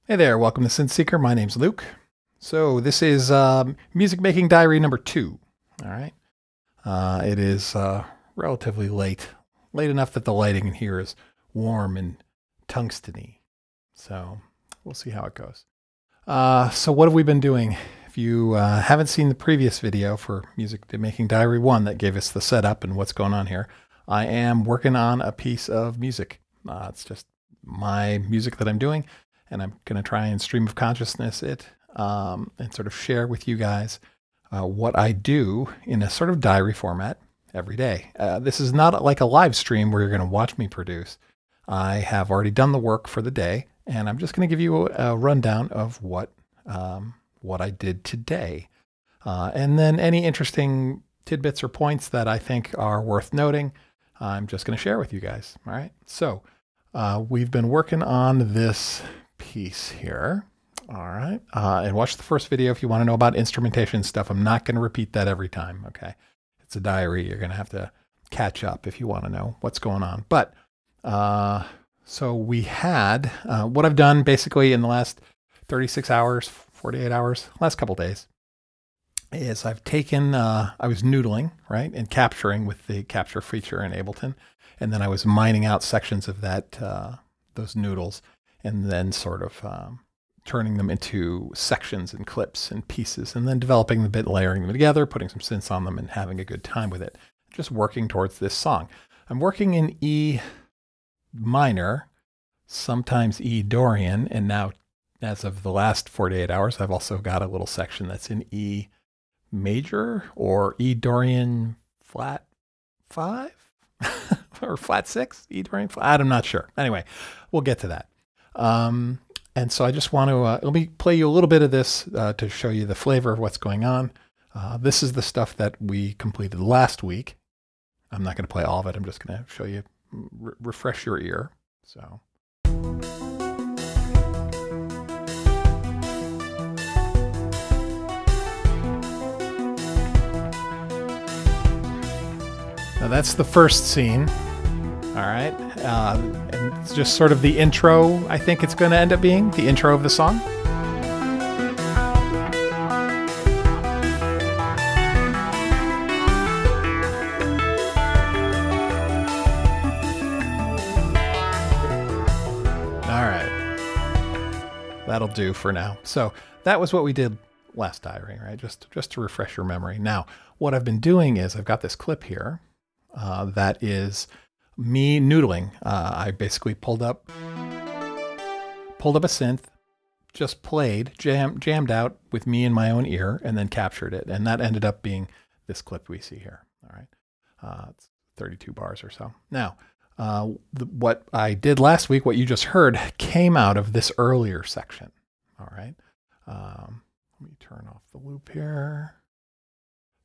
Hey there, welcome to Synth Seeker. My name's Luke. So this is music making diary number 2. All right. It is relatively late enough that the lighting in here is warm and tungsteny. So we'll see how it goes. So what have we been doing? If you haven't seen the previous video for music making diary 1 that gave us the setup and what's going on here, I am working on a piece of music. It's just my music that I'm doing. And I'm going to try and stream of consciousness it and sort of share with you guys what I do in a sort of diary format every day. This is not like a live stream where you're going to watch me produce. I have already done the work for the day, and I'm just going to give you a rundown of what I did today. And then any interesting tidbits or points that I think are worth noting, I'm just going to share with you guys. All right. So we've been working on this piece here. All right. And watch the first video if you want to know about instrumentation stuff. I'm not going to repeat that every time. Okay. It's a diary. You're going to have to catch up if you want to know what's going on. But so we had what I've done basically in the last 36 hours, 48 hours, last couple days is I've taken, I was noodling, right, and capturing with the capture feature in Ableton. And then I was mining out sections of that, those noodles, and then sort of turning them into sections and clips and pieces, and then developing the bit, layering them together, putting some synths on them, and having a good time with it. Just working towards this song. I'm working in E minor, sometimes E Dorian, and now, as of the last 48 hours, I've also got a little section that's in E major or E Dorian flat 5 or flat 6, E Dorian flat. I'm not sure. Anyway, we'll get to that. And so I just want to, let me play you a little bit of this to show you the flavor of what's going on. This is the stuff that we completed last week. I'm not going to play all of it. I'm just going to show you, refresh your ear. So. Now that's the first scene. All right. And it's just sort of the intro, I think it's going to end up being the intro of the song. All right. That'll do for now. So that was what we did last diary, right? Just to refresh your memory. Now, what I've been doing is I've got this clip here that is me noodling. I basically pulled up a synth, just played, jammed out with me in my own ear, and then captured it. And that ended up being this clip we see here. All right. It's 32 bars or so. Now, what I did last week, what you just heard, came out of this earlier section. All right. Let me turn off the loop here.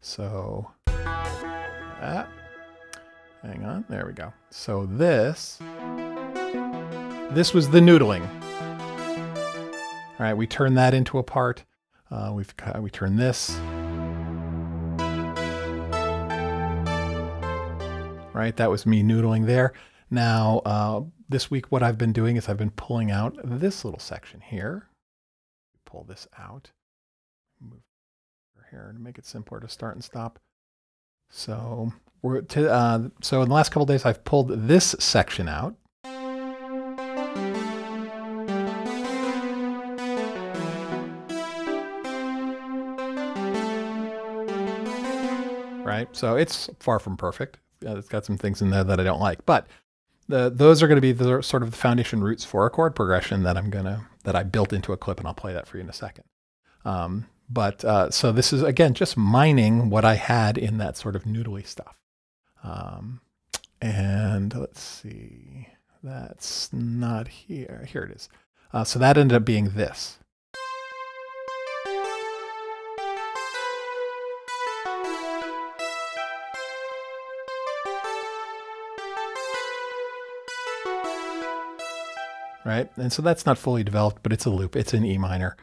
So that. Hang on, there we go. So this was the noodling. All right, we turn that into a part. We turn this. Right, that was me noodling there. Now, this week what I've been doing is I've been pulling out this little section here. Pull this out. Move here to make it simpler to start and stop. So so in the last couple of days, I've pulled this section out. Right, so it's far from perfect. It's got some things in there that I don't like, but those are going to be the sort of the foundation roots for a chord progression that I built into a clip, and I'll play that for you in a second. So this is, again, just mining what I had in that sort of noodly stuff. And let's see, that's not here. Here it is. So that ended up being this. Right, and so that's not fully developed, but it's a loop. It's in E minor.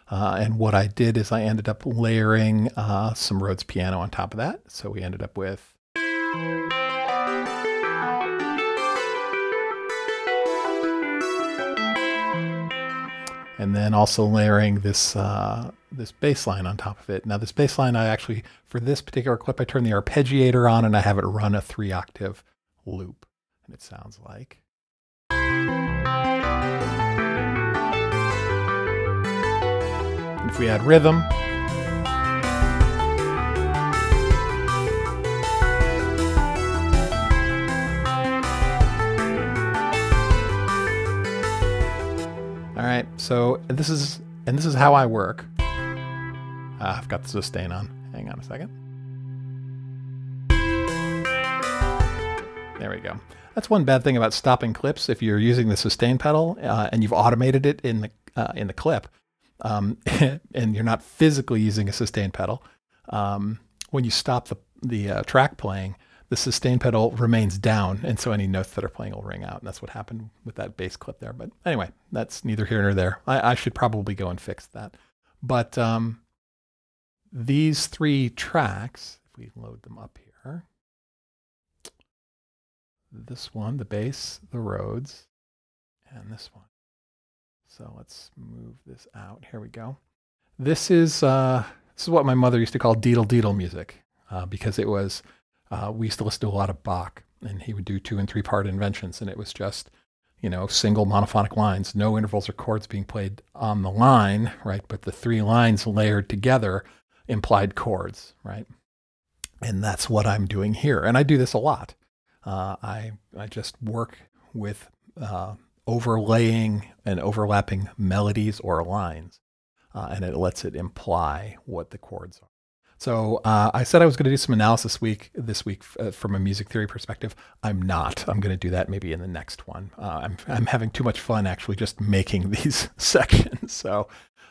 And what I did is I ended up layering some Rhodes piano on top of that. So we ended up with and then also layering this this bass line on top of it. Now this bass line, I actually, for this particular clip, I turn the arpeggiator on and I have it run a 3-octave loop, and it sounds like. And if we add rhythm, all right, so this is how I work. I've got the sustain on. Hang on a second. There we go. That's one bad thing about stopping clips. If you're using the sustain pedal and you've automated it in the clip, and you're not physically using a sustain pedal, when you stop the track playing, the sustain pedal remains down, and so any notes that are playing will ring out. And that's what happened with that bass clip there. But anyway, that's neither here nor there. I should probably go and fix that. But these 3 tracks, if we load them up here, this one, the bass, the Rhodes, and this one. So let's move this out. Here we go. This is what my mother used to call deedle deedle music, because it was, we used to listen to a lot of Bach, and he would do 2- and 3-part inventions, and it was just, you know, single monophonic lines, no intervals or chords being played on the line, right? But the 3 lines layered together implied chords, right? And that's what I'm doing here. And I do this a lot. I just work with overlaying and overlapping melodies or lines, and it lets it imply what the chords are. So I said I was going to do some analysis this week from a music theory perspective. I'm not. I'm going to do that maybe in the next one. I'm having too much fun actually just making these sections. So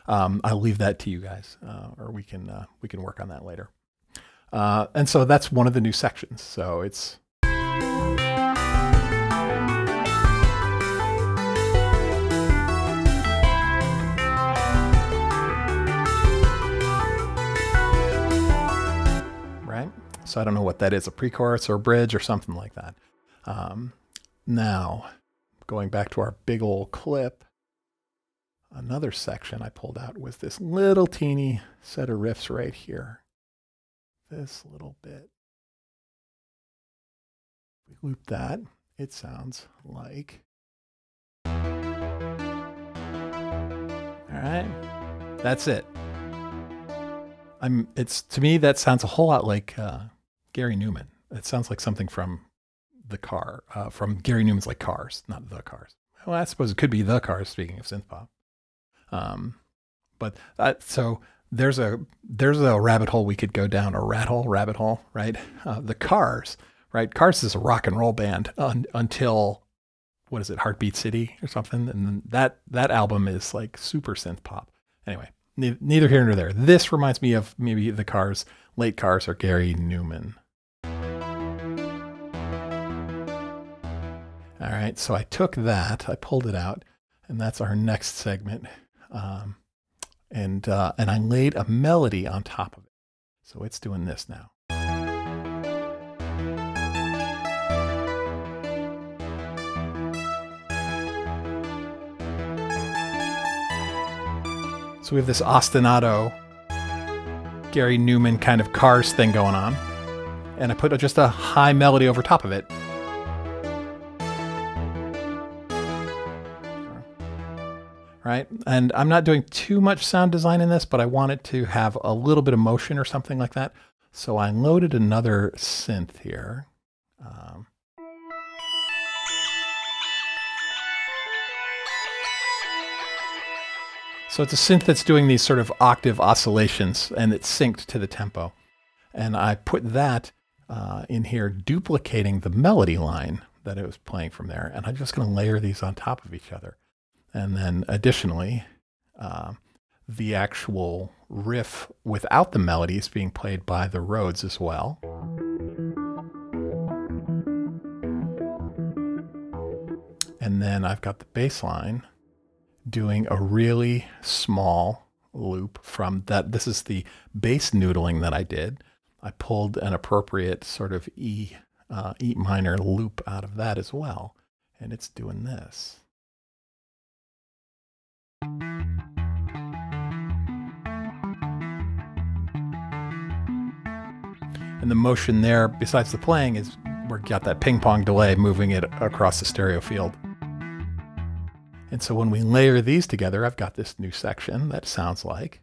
I'll leave that to you guys, or we can work on that later. And so that's one of the new sections. So it's right. So I don't know what that is, a pre-chorus or a bridge or something like that. Now, going back to our big old clip, another section I pulled out was this little teeny set of riffs right here. This little bit. We loop that. It sounds like. All right, that's it. To me, that sounds a whole lot like Gary Newman. It sounds like something from from Gary Newman's like Cars, not The Cars. Well, I suppose it could be The Cars, speaking of synth pop. So there's a rabbit hole we could go down, a rabbit hole, right? The Cars, right? Cars is a rock and roll band until, what is it, Heartbeat City or something? And that album is like super synth pop. Anyway, neither here nor there. This reminds me of maybe the Cars, late Cars, or Gary Newman. All right, so I took that, I pulled it out, and that's our next segment. And I laid a melody on top of it. So it's doing this now. So we have this ostinato, Gary Newman kind of Cars thing going on. And I put just a high melody over top of it. Right? And I'm not doing too much sound design in this, but I want it to have a little bit of motion or something like that. So I loaded another synth here. So it's a synth that's doing these sort of octave oscillations, and it's synced to the tempo. And I put that in here, duplicating the melody line that it was playing from there. And I'm just going to layer these on top of each other. And then additionally, the actual riff without the melody is being played by the Rhodes as well. And then I've got the bass line doing a really small loop from that. This is the bass noodling that I did. I pulled an appropriate sort of E minor loop out of that as well. And it's doing this. And the motion there, besides the playing, is we've got that ping pong delay moving it across the stereo field. And so when we layer these together, I've got this new section that sounds like.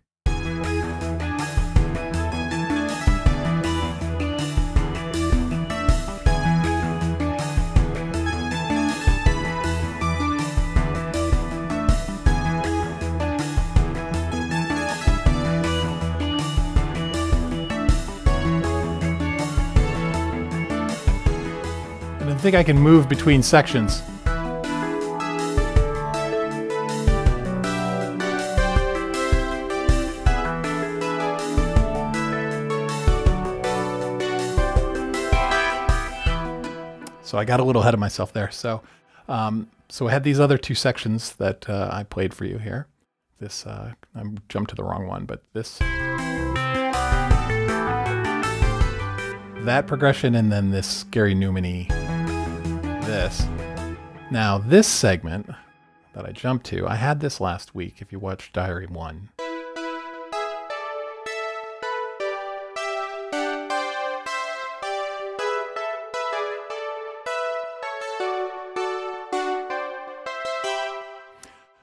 And I think I can move between sections. So I got a little ahead of myself there. So I had these other two sections that I played for you here. This, I jumped to the wrong one, but this, that progression, and then this Gary Newman-y, this. Now this segment that I jumped to, I had this last week if you watched Diary 1.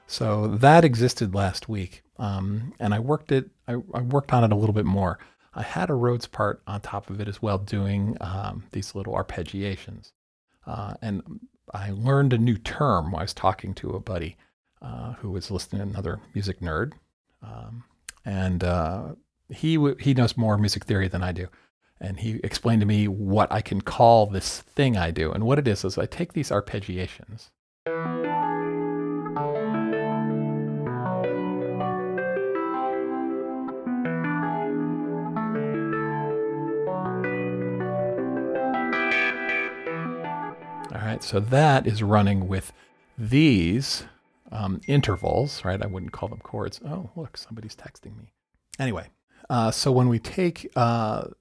So that existed last week, and I worked on it a little bit more. I had a Rhodes part on top of it as well, doing these little arpeggiations. And I learned a new term while I was talking to a buddy who was listening to another music nerd, and he knows more music theory than I do. And he explained to me what I can call this thing I do, and what it is I take these arpeggiations. All right, so that is running with these intervals, right? I wouldn't call them chords. Oh, look, somebody's texting me. Anyway, so when we take when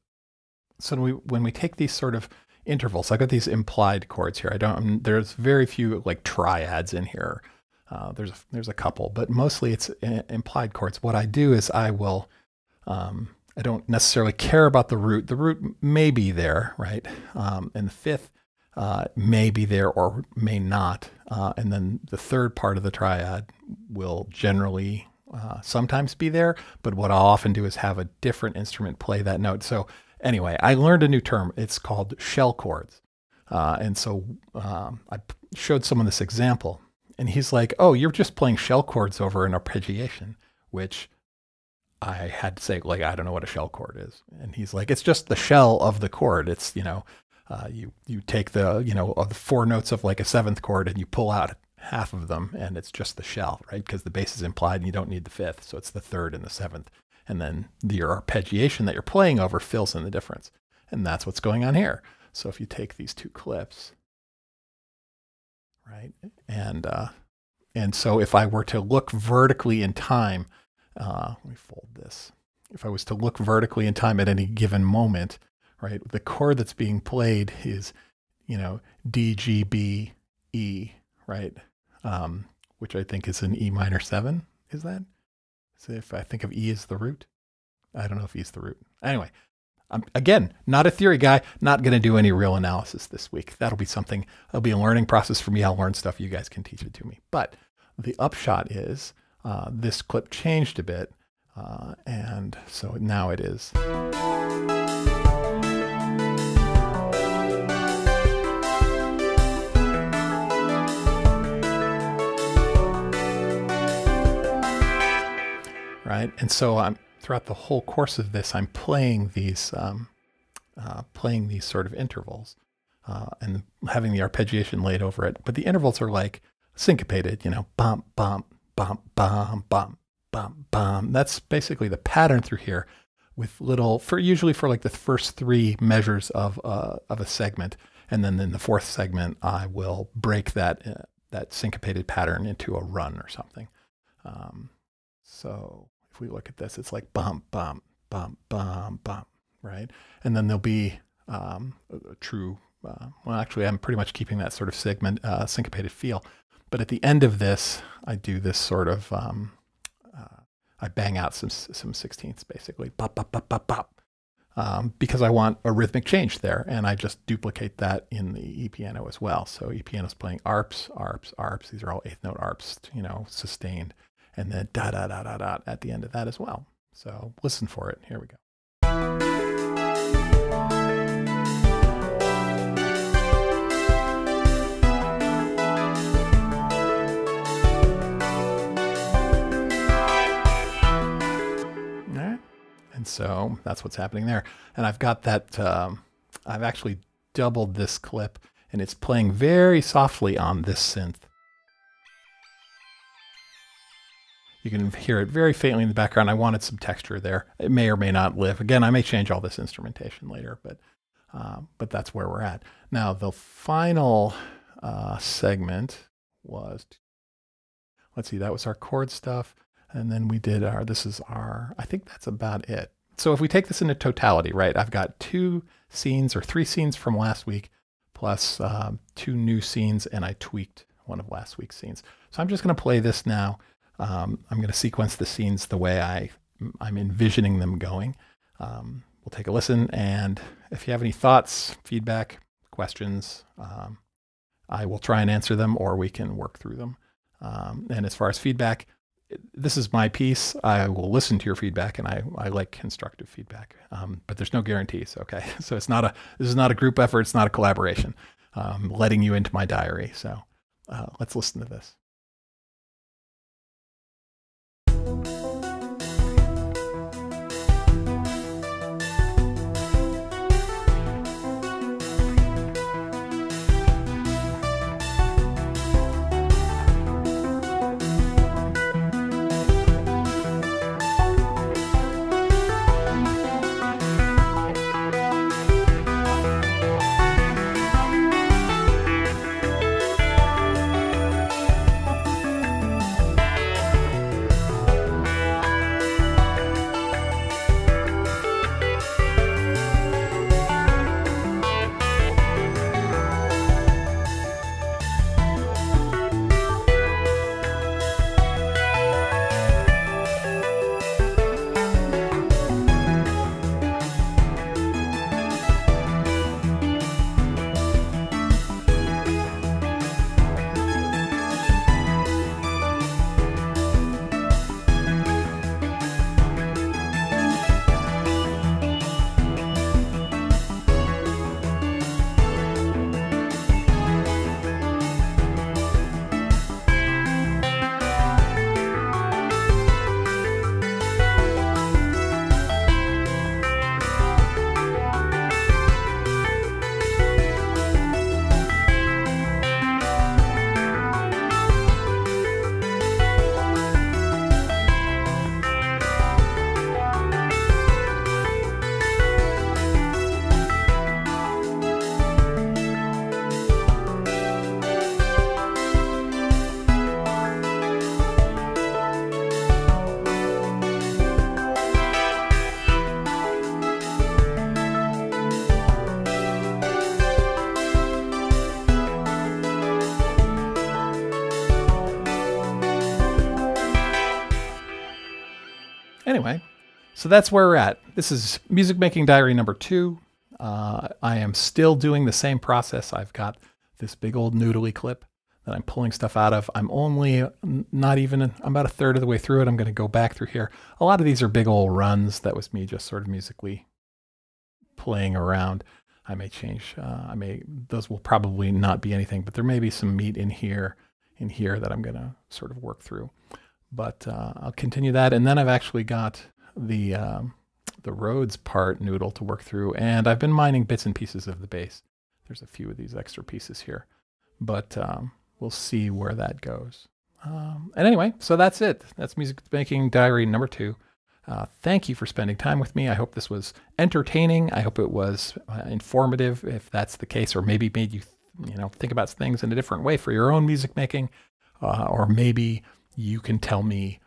we take these sort of intervals, I got these implied chords here. There's very few like triads in here. There's a couple, but mostly it's implied chords. What I do is I will, I don't necessarily care about the root. The root may be there, right? And the fifth may be there or may not. And then the third part of the triad will generally sometimes be there, but what I'll often do is have a different instrument play that note. So anyway, I learned a new term. It's called shell chords. And so I showed someone this example, and he's like, oh, you're just playing shell chords over an arpeggiation, which I had to say, like, I don't know what a shell chord is. And he's like, it's just the shell of the chord. It's, you take the, the four notes of like a seventh chord and you pull out half of them, and it's just the shell, right? Because the bass is implied and you don't need the fifth. So it's the third and the seventh. And then your arpeggiation that you're playing over fills in the difference. And that's what's going on here. So if you take these two clips, right? And so if I were to look vertically in time, let me fold this. If I was to look vertically in time at any given moment, right, the chord that's being played is, D, G, B, E, right? Which I think is an E minor 7. Is that? So if I think of E as the root, I don't know if E is the root. Anyway, again, not a theory guy, not going to do any real analysis this week. That'll be something, it'll be a learning process for me. I'll learn stuff. You guys can teach it to me. But the upshot is this clip changed a bit. And so now it is. Right, and so throughout the whole course of this, I'm playing these sort of intervals, and having the arpeggiation laid over it. But the intervals are like syncopated, bum, bum, bum, bum, bum, bum, bum. That's basically the pattern through here, with usually for like the first three measures of a segment, and then in the fourth segment, I will break that syncopated pattern into a run or something. So if we look at this, it's like bump, bump, bump, bump, bump, right? And then there'll be a true, well, actually, I'm pretty much keeping that sort of syncopated feel. But at the end of this, I do this sort of, I bang out some sixteenths, basically, bop, bop, bop, bop, bop. because I want a rhythmic change there, and I just duplicate that in the E piano as well. So E piano is playing arps, arps, arps. These are all eighth note arps, you know, sustained, and then da da da da da at the end of that as well. So listen for it. Here we go. And so that's what's happening there. And I've got that, I've actually doubled this clip, and it's playing very softly on this synth. You can hear it very faintly in the background. I wanted some texture there. It may or may not live. Again, I may change all this instrumentation later, but that's where we're at. Now, the final segment was, let's see, that was our chord stuff. And then we did our, this is our, I think that's about it. So if we take this into totality, right, I've got 2 scenes or 3 scenes from last week, plus 2 new scenes, and I tweaked one of last week's scenes. So I'm just going to play this now. I'm going to sequence the scenes the way I'm envisioning them going. We'll take a listen, and if you have any thoughts, feedback, questions, I will try and answer them, or we can work through them. And as far as feedback, this is my piece. I will listen to your feedback, and I like constructive feedback, but there's no guarantees. Okay, so this is not a group effort. It's not a collaboration. Letting you into my diary. So let's listen to this. Anyway, so that's where we're at. This is Music Making Diary number 2. I am still doing the same process. I've got this big old noodly clip that I'm pulling stuff out of. I'm I'm about a third of the way through it. I'm going to go back through here. A lot of these are big old runs. That was me just sort of musically playing around. I may change, those will probably not be anything, but there may be some meat in here that I'm going to sort of work through. But I'll continue that, and then I've actually got the Rhodes part noodle to work through, and I've been mining bits and pieces of the bass. There's a few of these extra pieces here, but we'll see where that goes. And anyway, so that's it. That's Music Making Diary number 2. Thank you for spending time with me. I hope this was entertaining. I hope it was informative, if that's the case, or maybe made you, think about things in a different way for your own music making, or maybe you can tell me,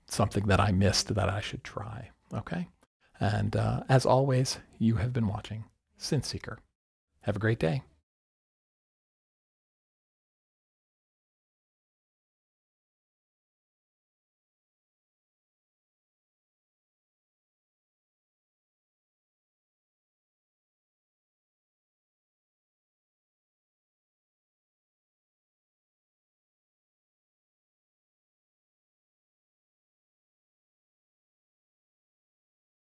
something that I missed that I should try. Okay. And as always, you have been watching Synth Seeker. Have a great day.